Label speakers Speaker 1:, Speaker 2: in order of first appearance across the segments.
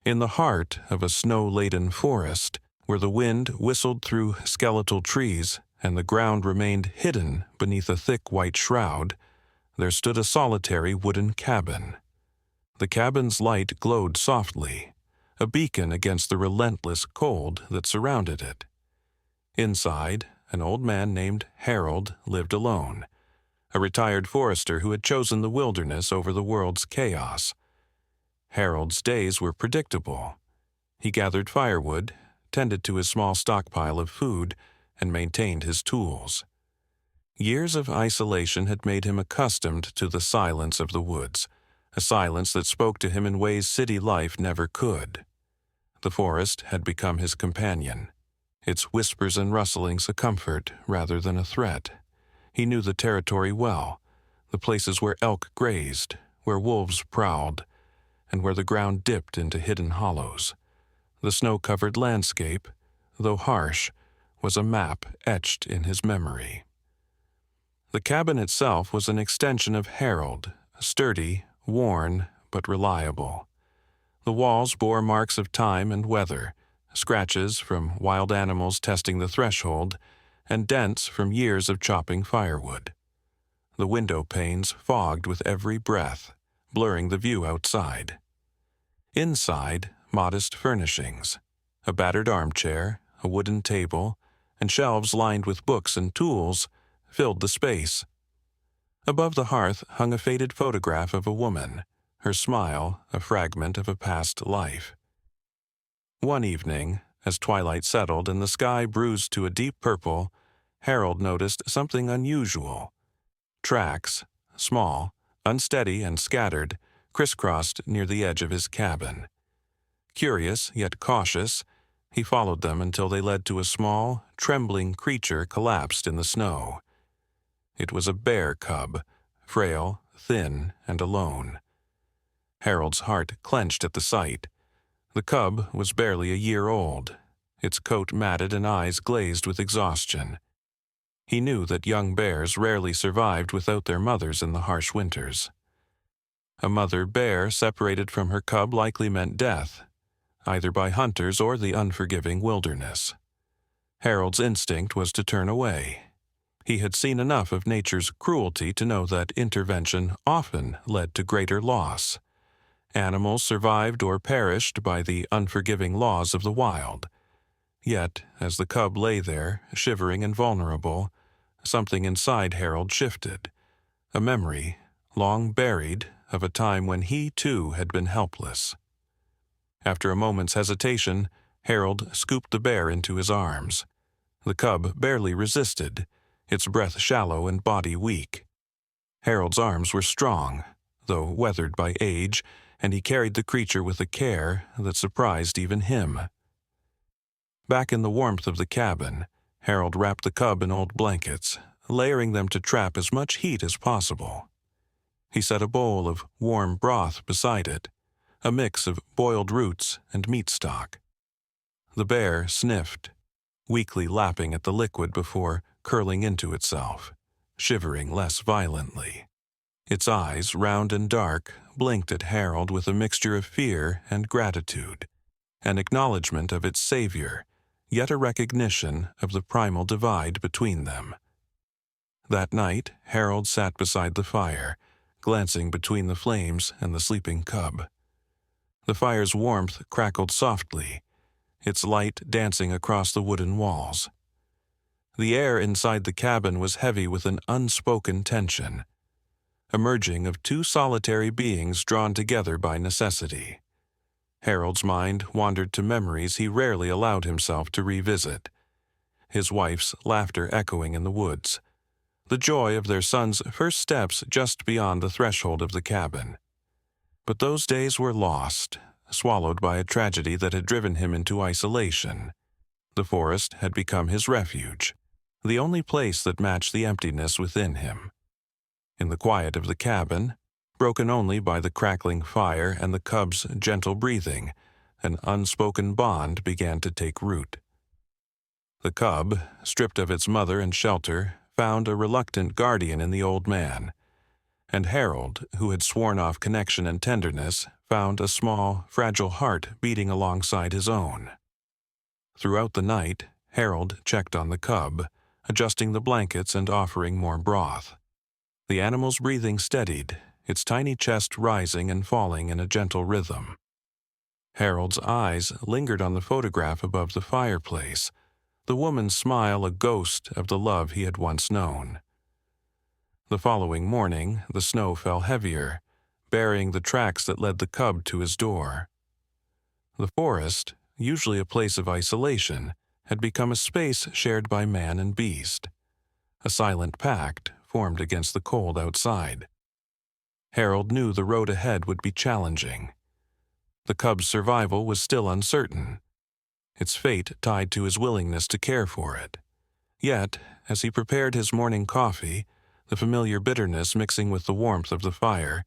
Speaker 1: In the heart of a snow-laden forest, where the wind whistled through skeletal trees and the ground remained hidden beneath a thick white shroud, there stood a solitary wooden cabin. The cabin's light glowed softly, a beacon against the relentless cold that surrounded it. Inside, an old man named Harold lived alone, a retired forester who had chosen the wilderness over the world's chaos. Harold's days were predictable. He gathered firewood, tended to his small stockpile of food, and maintained his tools. Years of isolation had made him accustomed to the silence of the woods, a silence that spoke to him in ways city life never could. The forest had become his companion, its whispers and rustlings a comfort rather than a threat. He knew the territory well, the places where elk grazed, where wolves prowled, and where the ground dipped into hidden hollows. The snow-covered landscape, though harsh, was a map etched in his memory. The cabin itself was an extension of Harold, sturdy, worn, but reliable. The walls bore marks of time and weather, scratches from wild animals testing the threshold, and dents from years of chopping firewood. The window panes fogged with every breath, blurring the view outside. Inside, modest furnishings, a battered armchair, a wooden table, and shelves lined with books and tools filled the space. Above the hearth hung a faded photograph of a woman, her smile a fragment of a past life. One evening, as twilight settled and the sky bruised to a deep purple, Harold noticed something unusual. Tracks, small, unsteady and scattered, crisscrossed near the edge of his cabin. Curious yet cautious, he followed them until they led to a small, trembling creature collapsed in the snow. It was a bear cub, frail, thin, and alone. Harold's heart clenched at the sight. The cub was barely a year old, its coat matted and eyes glazed with exhaustion. He knew that young bears rarely survived without their mothers in the harsh winters. A mother bear separated from her cub likely meant death, either by hunters or the unforgiving wilderness. Harold's instinct was to turn away. He had seen enough of nature's cruelty to know that intervention often led to greater loss. Animals survived or perished by the unforgiving laws of the wild. Yet, as the cub lay there, shivering and vulnerable, something inside Harold shifted. A memory, long buried, of a time when he, too, had been helpless. After a moment's hesitation, Harold scooped the bear into his arms. The cub barely resisted, its breath shallow and body weak. Harold's arms were strong, though weathered by age, and he carried the creature with a care that surprised even him. Back in the warmth of the cabin, Harold wrapped the cub in old blankets, layering them to trap as much heat as possible. He set a bowl of warm broth beside it, a mix of boiled roots and meat stock. The bear sniffed, weakly lapping at the liquid before curling into itself, shivering less violently. Its eyes, round and dark, blinked at Harold with a mixture of fear and gratitude, an acknowledgment of its savior, yet a recognition of the primal divide between them. That night, Harold sat beside the fire, glancing between the flames and the sleeping cub. The fire's warmth crackled softly, its light dancing across the wooden walls. The air inside the cabin was heavy with an unspoken tension, a merging of two solitary beings drawn together by necessity. Harold's mind wandered to memories he rarely allowed himself to revisit, his wife's laughter echoing in the woods, the joy of their son's first steps just beyond the threshold of the cabin. But those days were lost, swallowed by a tragedy that had driven him into isolation. The forest had become his refuge, the only place that matched the emptiness within him. In the quiet of the cabin, broken only by the crackling fire and the cub's gentle breathing, an unspoken bond began to take root. The cub, stripped of its mother and shelter, found a reluctant guardian in the old man, and Harold, who had sworn off connection and tenderness, found a small, fragile heart beating alongside his own. Throughout the night, Harold checked on the cub, adjusting the blankets and offering more broth. The animal's breathing steadied, its tiny chest rising and falling in a gentle rhythm. Harold's eyes lingered on the photograph above the fireplace, the woman's smile a ghost of the love he had once known. The following morning, the snow fell heavier, burying the tracks that led the cub to his door. The forest, usually a place of isolation, had become a space shared by man and beast, a silent pact formed against the cold outside. Harold knew the road ahead would be challenging. The cub's survival was still uncertain, its fate tied to his willingness to care for it. Yet, as he prepared his morning coffee, the familiar bitterness mixing with the warmth of the fire,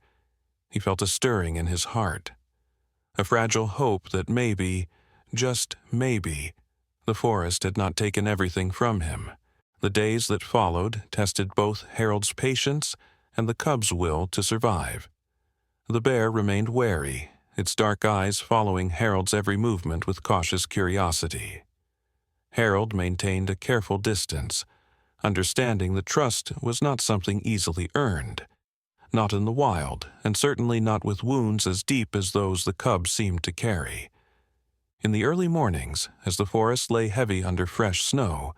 Speaker 1: he felt a stirring in his heart, a fragile hope that maybe, just maybe, the forest had not taken everything from him. The days that followed tested both Harold's patience and the cub's will to survive. The bear remained wary, its dark eyes following Harold's every movement with cautious curiosity. Harold maintained a careful distance, understanding that trust was not something easily earned, not in the wild, and certainly not with wounds as deep as those the cub seemed to carry. In the early mornings, as the forest lay heavy under fresh snow,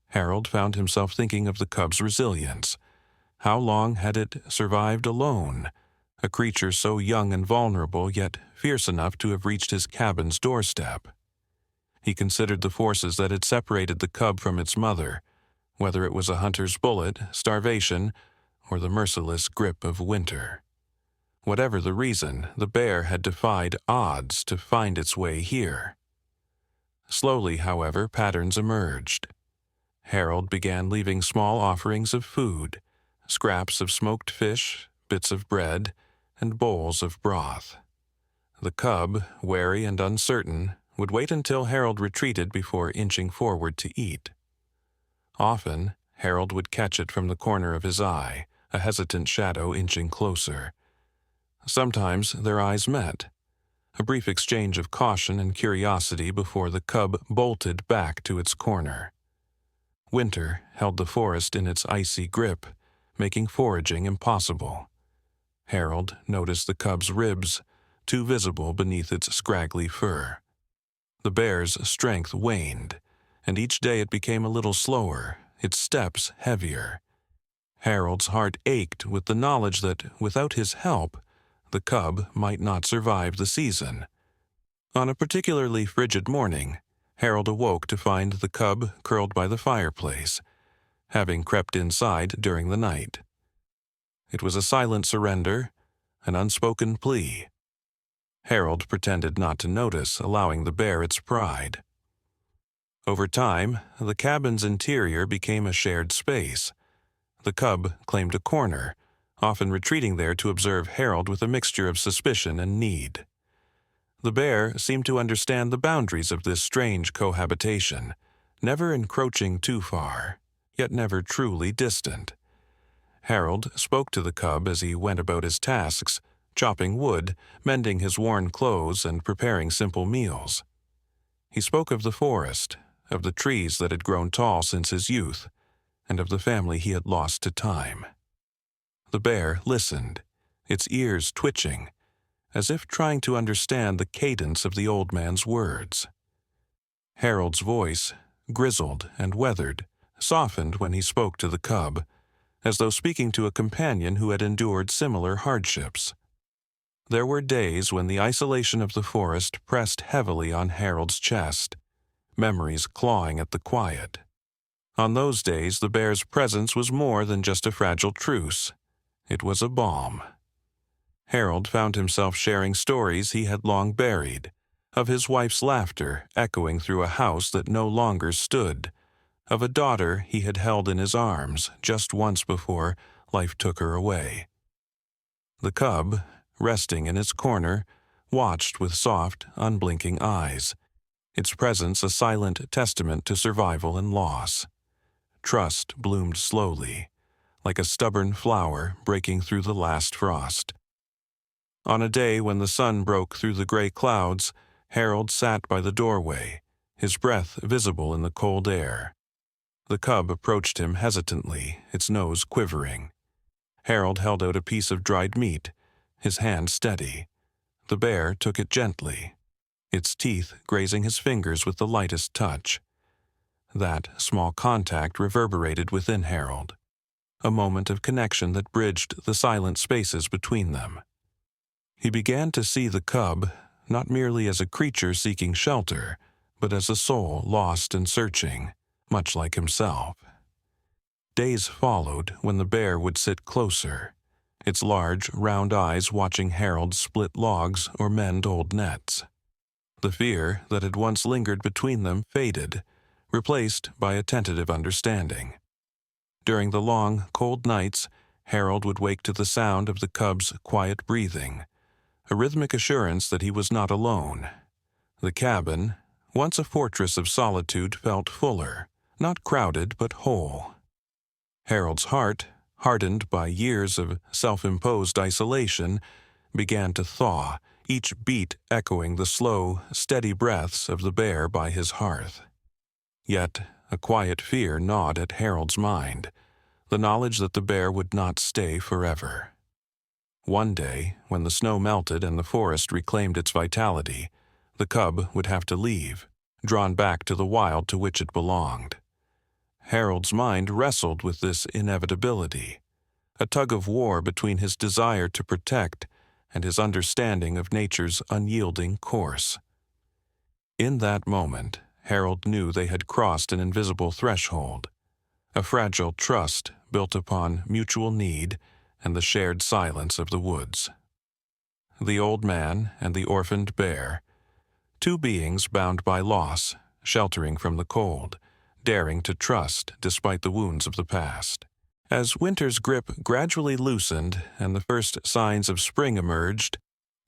Speaker 1: Harold found himself thinking of the cub's resilience. How long had it survived alone, a creature so young and vulnerable yet fierce enough to have reached his cabin's doorstep? He considered the forces that had separated the cub from its mother, whether it was a hunter's bullet, starvation, or the merciless grip of winter. Whatever the reason, the bear had defied odds to find its way here. Slowly, however, patterns emerged. Harold began leaving small offerings of food, scraps of smoked fish, bits of bread, and bowls of broth. The cub, wary and uncertain, would wait until Harold retreated before inching forward to eat. Often, Harold would catch it from the corner of his eye, a hesitant shadow inching closer. Sometimes their eyes met, a brief exchange of caution and curiosity before the cub bolted back to its corner. Winter held the forest in its icy grip, making foraging impossible. Harold noticed the cub's ribs, too visible beneath its scraggly fur. The bear's strength waned, and each day it became a little slower, its steps heavier. Harold's heart ached with the knowledge that, without his help, the cub might not survive the season. On a particularly frigid morning, Harold awoke to find the cub curled by the fireplace, having crept inside during the night. It was a silent surrender, an unspoken plea. Harold pretended not to notice, allowing the bear its pride. Over time, the cabin's interior became a shared space. The cub claimed a corner, often retreating there to observe Harold with a mixture of suspicion and need. The bear seemed to understand the boundaries of this strange cohabitation, never encroaching too far, yet never truly distant. Harold spoke to the cub as he went about his tasks, chopping wood, mending his worn clothes, and preparing simple meals. He spoke of the forest, of the trees that had grown tall since his youth, and of the family he had lost to time. The bear listened, its ears twitching, as if trying to understand the cadence of the old man's words. Harold's voice, grizzled and weathered, softened when he spoke to the cub, as though speaking to a companion who had endured similar hardships. There were days when the isolation of the forest pressed heavily on Harold's chest, memories clawing at the quiet. On those days, the bear's presence was more than just a fragile truce. It was a balm. Harold found himself sharing stories he had long buried, of his wife's laughter echoing through a house that no longer stood, of a daughter he had held in his arms just once before life took her away. The cub, resting in its corner, watched with soft, unblinking eyes, its presence a silent testament to survival and loss. Trust bloomed slowly, like a stubborn flower breaking through the last frost. On a day when the sun broke through the gray clouds, Harold sat by the doorway, his breath visible in the cold air. The cub approached him hesitantly, its nose quivering. Harold held out a piece of dried meat, his hand steady. The bear took it gently, its teeth grazing his fingers with the lightest touch. That small contact reverberated within Harold, a moment of connection that bridged the silent spaces between them. He began to see the cub not merely as a creature seeking shelter, but as a soul lost and searching, much like himself. Days followed when the bear would sit closer, its large, round eyes watching Harold split logs or mend old nets. The fear that had once lingered between them faded, replaced by a tentative understanding. During the long, cold nights, Harold would wake to the sound of the cub's quiet breathing, a rhythmic assurance that he was not alone. The cabin, once a fortress of solitude, felt fuller, not crowded but whole. Harold's heart, hardened by years of self-imposed isolation, began to thaw, each beat echoing the slow, steady breaths of the bear by his hearth. Yet a quiet fear gnawed at Harold's mind, the knowledge that the bear would not stay forever. One day, when the snow melted and the forest reclaimed its vitality, the cub would have to leave, drawn back to the wild to which it belonged. Harold's mind wrestled with this inevitability, a tug-of-war between his desire to protect and his understanding of nature's unyielding course. In that moment, Harold knew they had crossed an invisible threshold, a fragile trust built upon mutual need and the shared silence of the woods. The old man and the orphaned bear, two beings bound by loss, sheltering from the cold, daring to trust despite the wounds of the past. As winter's grip gradually loosened and the first signs of spring emerged,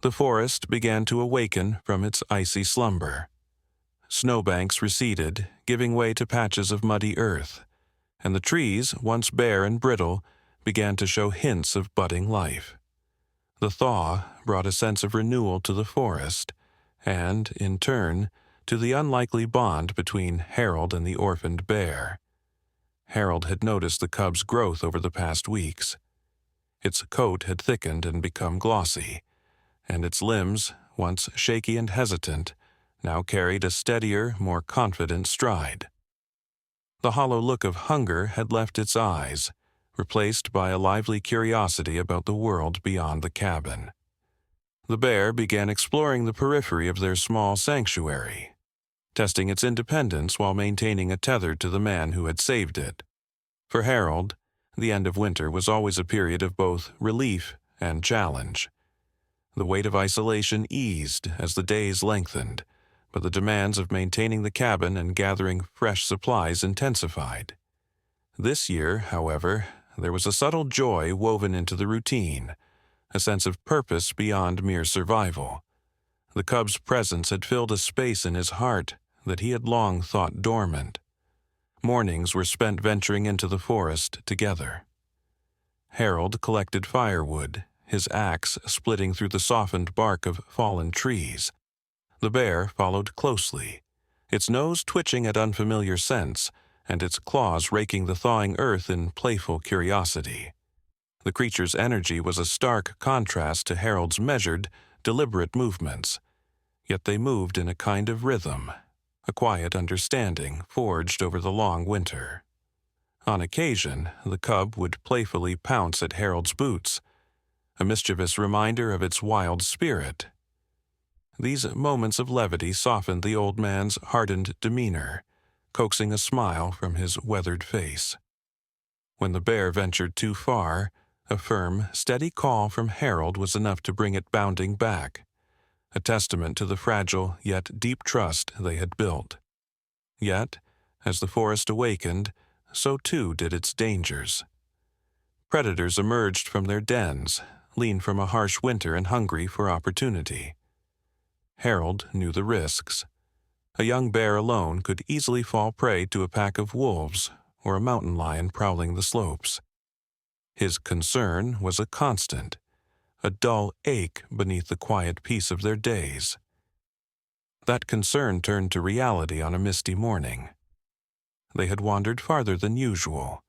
Speaker 1: the forest began to awaken from its icy slumber. Snowbanks receded, giving way to patches of muddy earth, and the trees, once bare and brittle, began to show hints of budding life. The thaw brought a sense of renewal to the forest, and, in turn, to the unlikely bond between Harold and the orphaned bear. Harold had noticed the cub's growth over the past weeks. Its coat had thickened and become glossy, and its limbs, once shaky and hesitant, now carried a steadier, more confident stride. The hollow look of hunger had left its eyes, replaced by a lively curiosity about the world beyond the cabin. The bear began exploring the periphery of their small sanctuary, testing its independence while maintaining a tether to the man who had saved it. For Harold, the end of winter was always a period of both relief and challenge. The weight of isolation eased as the days lengthened, but the demands of maintaining the cabin and gathering fresh supplies intensified. This year, however, there was a subtle joy woven into the routine, a sense of purpose beyond mere survival. The cub's presence had filled a space in his heart that he had long thought dormant. Mornings were spent venturing into the forest together. Harold collected firewood, his axe splitting through the softened bark of fallen trees. The bear followed closely, its nose twitching at unfamiliar scents and its claws raking the thawing earth in playful curiosity. The creature's energy was a stark contrast to Harold's measured, deliberate movements, yet they moved in a kind of rhythm, a quiet understanding forged over the long winter. On occasion, the cub would playfully pounce at Harold's boots, a mischievous reminder of its wild spirit. These moments of levity softened the old man's hardened demeanor, coaxing a smile from his weathered face. When the bear ventured too far, a firm, steady call from Harold was enough to bring it bounding back, a testament to the fragile yet deep trust they had built. Yet, as the forest awakened, so too did its dangers. Predators emerged from their dens, lean from a harsh winter and hungry for opportunity. Harold knew the risks. A young bear alone could easily fall prey to a pack of wolves or a mountain lion prowling the slopes. His concern was a constant, a dull ache beneath the quiet peace of their days. That concern turned to reality on a misty morning. They had wandered farther than usual,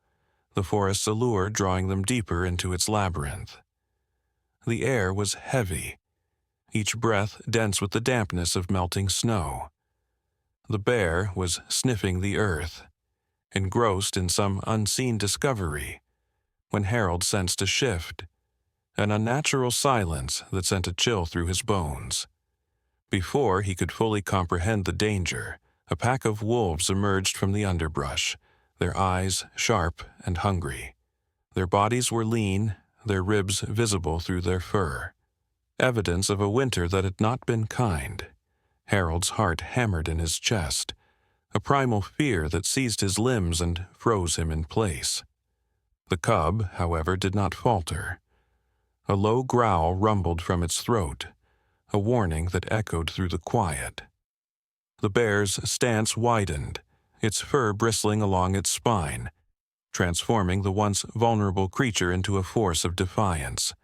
Speaker 1: the forest's allure drawing them deeper into its labyrinth. The air was heavy, each breath dense with the dampness of melting snow. The bear was sniffing the earth, engrossed in some unseen discovery, when Harold sensed a shift, an unnatural silence that sent a chill through his bones. Before he could fully comprehend the danger, a pack of wolves emerged from the underbrush, their eyes sharp and hungry. Their bodies were lean, their ribs visible through their fur. Evidence of a winter that had not been kind. Harold's heart hammered in his chest, a primal fear that seized his limbs and froze him in place. The cub, however, did not falter. A low growl rumbled from its throat, a warning that echoed through the quiet. The bear's stance widened, its fur bristling along its spine, transforming the once vulnerable creature into a force of defiance.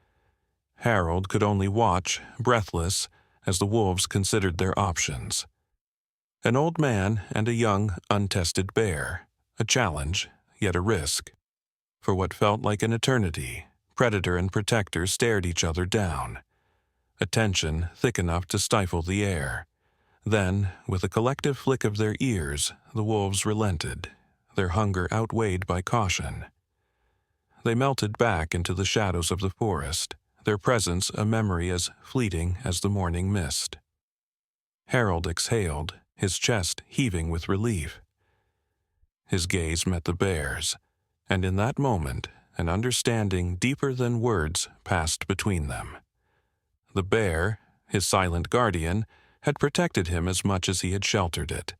Speaker 1: Harold could only watch, breathless, as the wolves considered their options. An old man and a young, untested bear, a challenge, yet a risk. For what felt like an eternity, predator and protector stared each other down, a tension thick enough to stifle the air. Then, with a collective flick of their ears, the wolves relented, their hunger outweighed by caution. They melted back into the shadows of the forest, their presence a memory as fleeting as the morning mist. Harold exhaled, his chest heaving with relief. His gaze met the bear's, and in that moment, an understanding deeper than words passed between them. The bear, his silent guardian, had protected him as much as he had sheltered it.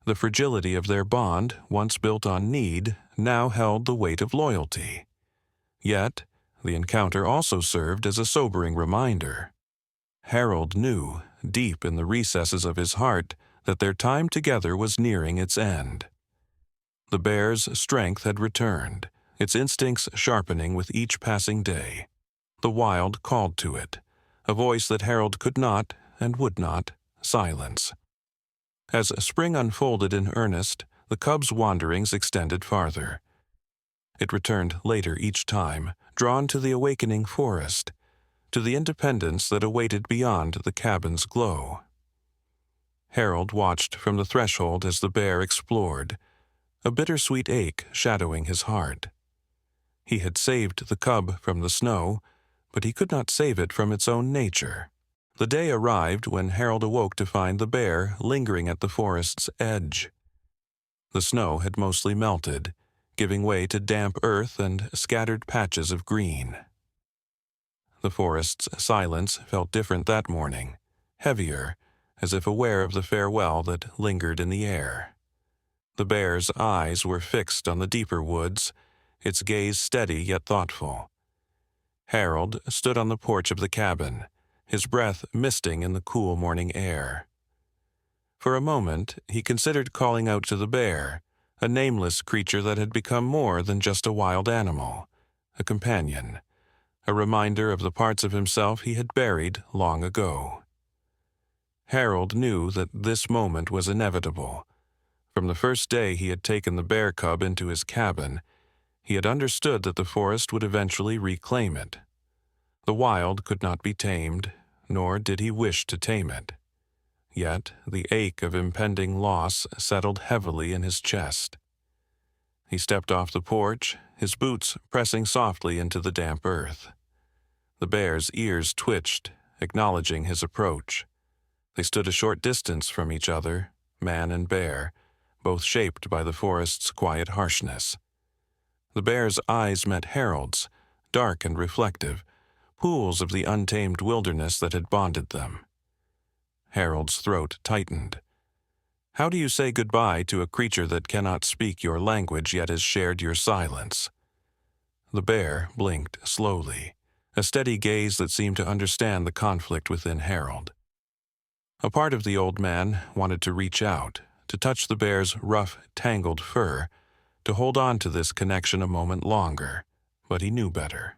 Speaker 1: The fragility of their bond, once built on need, now held the weight of loyalty. Yet, the encounter also served as a sobering reminder. Harold knew, deep in the recesses of his heart, that their time together was nearing its end. The bear's strength had returned, its instincts sharpening with each passing day. The wild called to it, a voice that Harold could not, and would not, silence. As spring unfolded in earnest, the cub's wanderings extended farther. It returned later each time, drawn to the awakening forest, to the independence that awaited beyond the cabin's glow. Harold watched from the threshold as the bear explored, a bittersweet ache shadowing his heart. He had saved the cub from the snow, but he could not save it from its own nature. The day arrived when Harold awoke to find the bear lingering at the forest's edge. The snow had mostly melted, giving way to damp earth and scattered patches of green. The forest's silence felt different that morning, heavier, as if aware of the farewell that lingered in the air. The bear's eyes were fixed on the deeper woods, its gaze steady yet thoughtful. Harold stood on the porch of the cabin, his breath misting in the cool morning air. For a moment, he considered calling out to the bear, a nameless creature that had become more than just a wild animal, a companion, a reminder of the parts of himself he had buried long ago. Harold knew that this moment was inevitable. From the first day he had taken the bear cub into his cabin, he had understood that the forest would eventually reclaim it. The wild could not be tamed, nor did he wish to tame it. Yet the ache of impending loss settled heavily in his chest. He stepped off the porch, his boots pressing softly into the damp earth. The bear's ears twitched, acknowledging his approach. They stood a short distance from each other, man and bear, both shaped by the forest's quiet harshness. The bear's eyes met Harold's, dark and reflective, pools of the untamed wilderness that had bonded them. Harold's throat tightened. How do you say goodbye to a creature that cannot speak your language yet has shared your silence? The bear blinked slowly, a steady gaze that seemed to understand the conflict within Harold. A part of the old man wanted to reach out, to touch the bear's rough, tangled fur, to hold on to this connection a moment longer, but he knew better.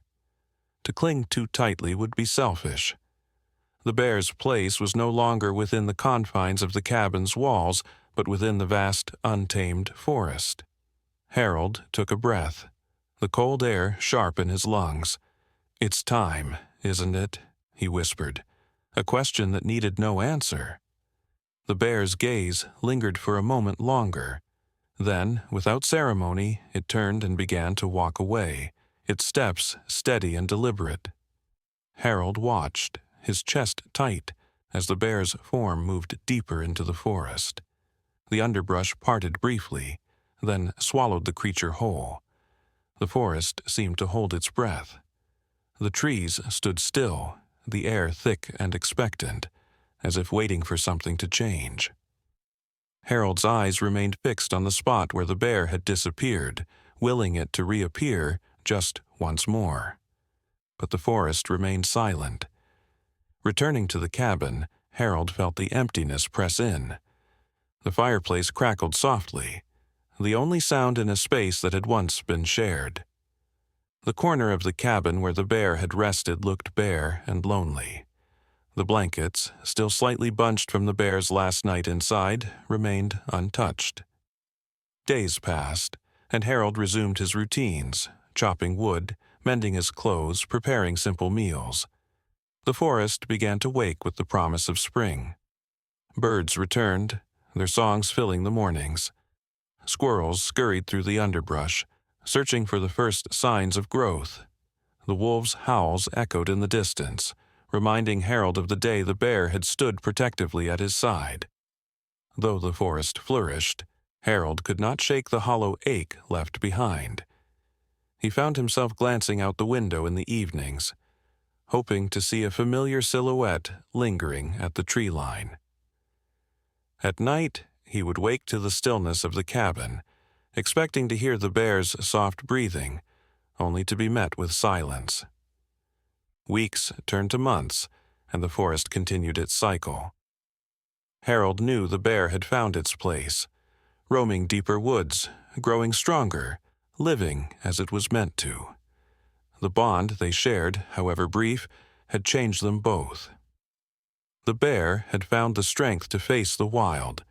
Speaker 1: To cling too tightly would be selfish. The bear's place was no longer within the confines of the cabin's walls, but within the vast, untamed forest. Harold took a breath, the cold air sharp in his lungs. "It's time, isn't it?" he whispered, a question that needed no answer. The bear's gaze lingered for a moment longer. Then, without ceremony, it turned and began to walk away, its steps steady and deliberate. Harold watched, his chest tight, as the bear's form moved deeper into the forest. The underbrush parted briefly, then swallowed the creature whole. The forest seemed to hold its breath. The trees stood still, the air thick and expectant, as if waiting for something to change. Harold's eyes remained fixed on the spot where the bear had disappeared, willing it to reappear just once more. But the forest remained silent. Returning to the cabin, Harold felt the emptiness press in. The fireplace crackled softly, the only sound in a space that had once been shared. The corner of the cabin where the bear had rested looked bare and lonely. The blankets, still slightly bunched from the bear's last night inside, remained untouched. Days passed, and Harold resumed his routines, chopping wood, mending his clothes, preparing simple meals. The forest began to wake with the promise of spring. Birds returned, their songs filling the mornings. Squirrels scurried through the underbrush, searching for the first signs of growth. The wolves' howls echoed in the distance, reminding Harold of the day the bear had stood protectively at his side. Though the forest flourished, Harold could not shake the hollow ache left behind. He found himself glancing out the window in the evenings, hoping to see a familiar silhouette lingering at the tree line. At night, he would wake to the stillness of the cabin, expecting to hear the bear's soft breathing, only to be met with silence. Weeks turned to months, and the forest continued its cycle. Harold knew the bear had found its place, roaming deeper woods, growing stronger, living as it was meant to. The bond they shared, however brief, had changed them both. The bear had found the strength to face the wild,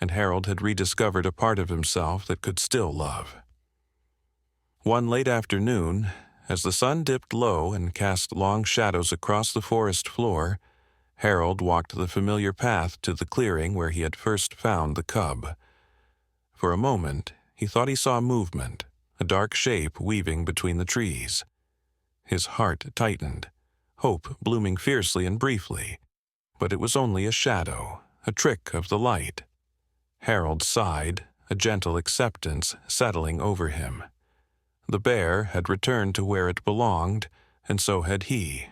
Speaker 1: and Harold had rediscovered a part of himself that could still love. One late afternoon, as the sun dipped low and cast long shadows across the forest floor, Harold walked the familiar path to the clearing where he had first found the cub. For a moment, he thought he saw movement, a dark shape weaving between the trees. His heart tightened, hope blooming fiercely and briefly, but it was only a shadow, a trick of the light. Harold sighed, a gentle acceptance settling over him. The bear had returned to where it belonged, and so had he.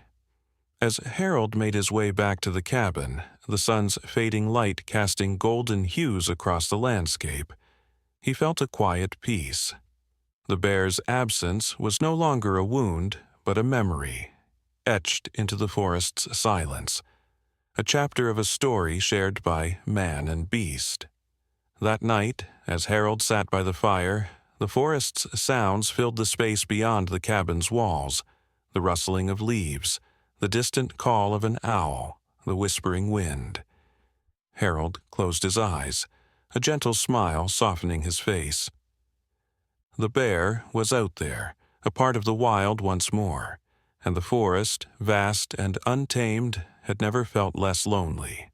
Speaker 1: As Harold made his way back to the cabin, the sun's fading light casting golden hues across the landscape, he felt a quiet peace. The bear's absence was no longer a wound, but a memory, etched into the forest's silence, a chapter of a story shared by man and beast. That night, as Harold sat by the fire, the forest's sounds filled the space beyond the cabin's walls, the rustling of leaves, the distant call of an owl, the whispering wind. Harold closed his eyes, a gentle smile softening his face. The bear was out there, a part of the wild once more, and the forest, vast and untamed, had never felt less lonely.